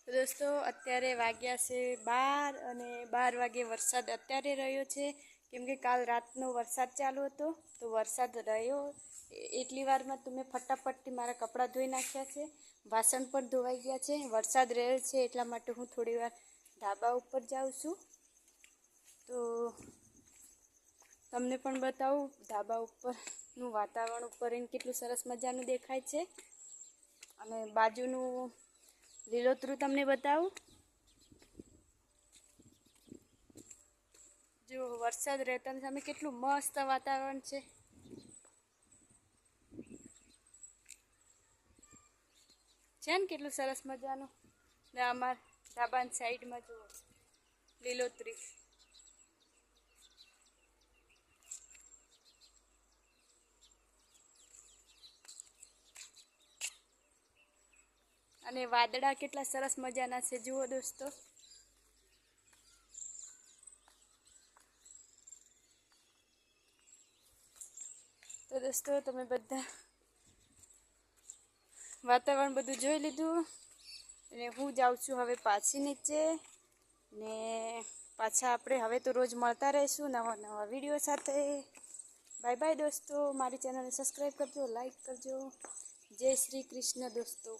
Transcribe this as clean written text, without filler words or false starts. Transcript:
તો દોસ્તો અત્યારે વાગ્યા છે 12 અને 12 વાગે વરસાદ અત્યારે રહ્યો છે કેમ કે કાલ રાતનો વરસાદ ચાલુ હતો તો વરસાદ રહ્યો એટલી વારમાં તો મેં ફટાફટથી મારા કપડાં ધોઈ નાખ્યા છે વાસણ પણ ધોવાઈ ગયા છે વરસાદ રહ્યો છે એટલા માટે હું થોડી વાર ધાબા ઉપર જાઉં છું તો તમને પણ બતાવું ધાબા ઉપરનું વાતાવરણ ઉપર એને કેટલું સરસ મજાનું દેખાય છે અને બાજુનું લીલોતરું તમને બતાવું જો વરસાદ રહેતાની સામે કેટલું મસ્ત વાતાવરણ છે ને કેટલું સરસ મજાનું ને અમારા ધાબાની સાઈડમાં જુઓ લીલોતરી અને વાદળા કેટલા સરસ મજાના છે જુઓ દોસ્તો તો દોસ્તો તમે બધા વાતાવરણ બધું જોઈ લીધું અને હું જાઉં છું હવે પાછી નીચે ને પાછા આપણે હવે તો રોજ મળતા રહીશું નવા વિડીયો સાથે બાય બાય દોસ્તો મારી ચેનલને સબસ્ક્રાઈબ કરજો લાઈક કરજો જય શ્રી કૃષ્ણ દોસ્તો